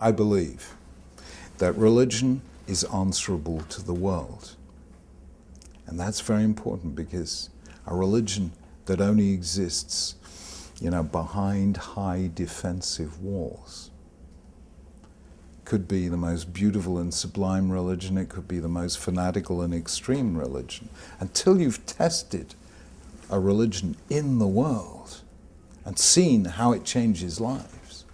I believe that religion is answerable to the world. And that's very important, because a religion that only exists, behind high defensive walls could be the most beautiful and sublime religion, it could be the most fanatical and extreme religion. Until you've tested a religion in the world and seen how it changes lives,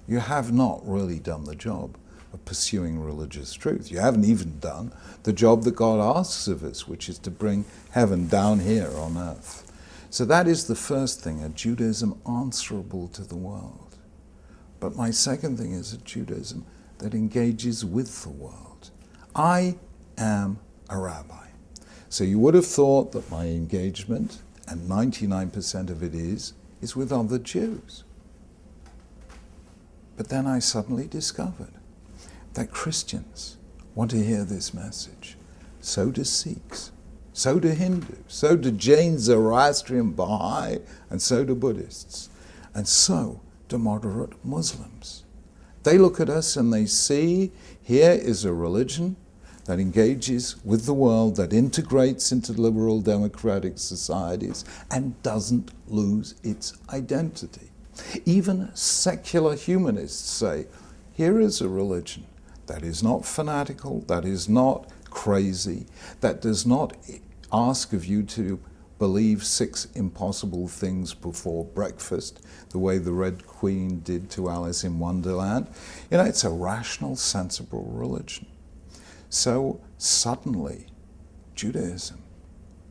you have not really done the job of pursuing religious truth. You haven't even done the job that God asks of us, which is to bring heaven down here on earth. So that is the first thing, a Judaism answerable to the world. But my second thing is a Judaism that engages with the world. I am a rabbi. So you would have thought that my engagement, and 99% of it is with other Jews. But then I suddenly discovered that Christians want to hear this message. So do Sikhs, so do Hindus, so do Jain, Zoroastrian, Baha'i, and so do Buddhists, and so do moderate Muslims. They look at us and they see here is a religion that engages with the world, that integrates into liberal democratic societies and doesn't lose its identity. Even secular humanists say, here is a religion that is not fanatical, that is not crazy, that does not ask of you to believe 6 impossible things before breakfast, the way the Red Queen did to Alice in Wonderland. It's a rational, sensible religion. So suddenly, Judaism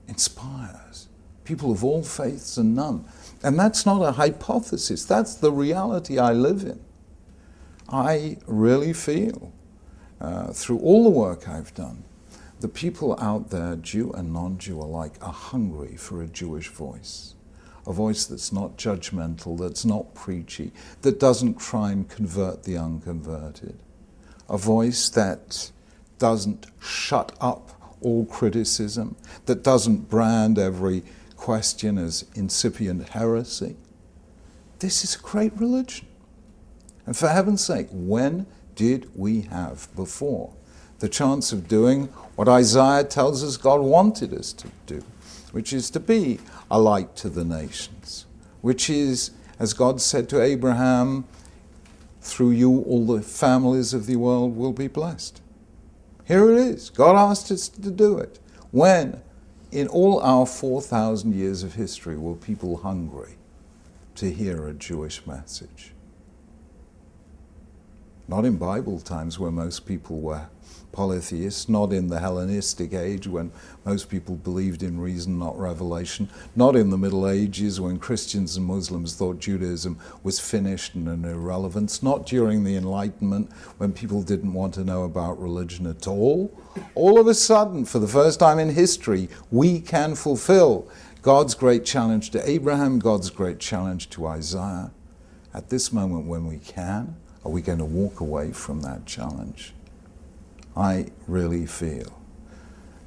inspires people of all faiths and none. And that's not a hypothesis, that's the reality I live in. I really feel, through all the work I've done, the people out there, Jew and non-Jew alike, are hungry for a Jewish voice. A voice that's not judgmental, that's not preachy, that doesn't try and convert the unconverted. A voice that doesn't shut up all criticism, that doesn't brand every question as incipient heresy. This is a great religion. And for heaven's sake, when did we have before the chance of doing what Isaiah tells us God wanted us to do, which is to be a light to the nations, which is, as God said to Abraham, through you all the families of the world will be blessed. Here it is. God asked us to do it. When, in all our 4,000 years of history, were people hungry to hear a Jewish message? Not in Bible times, where most people were polytheists, not in the Hellenistic age when most people believed in reason, not revelation, not in the Middle Ages when Christians and Muslims thought Judaism was finished and an irrelevance, not during the Enlightenment when people didn't want to know about religion at all. All of a sudden, for the first time in history, we can fulfill God's great challenge to Abraham, God's great challenge to Isaiah. At this moment when we can, are we going to walk away from that challenge? I really feel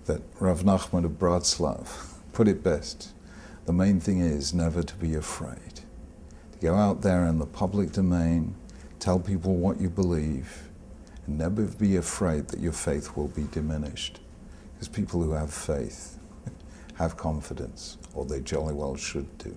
that Rav Nachman of Bratslav put it best. The main thing is never to be afraid. To go out there in the public domain, tell people what you believe, and never be afraid that your faith will be diminished. Because people who have faith have confidence, or they jolly well should do.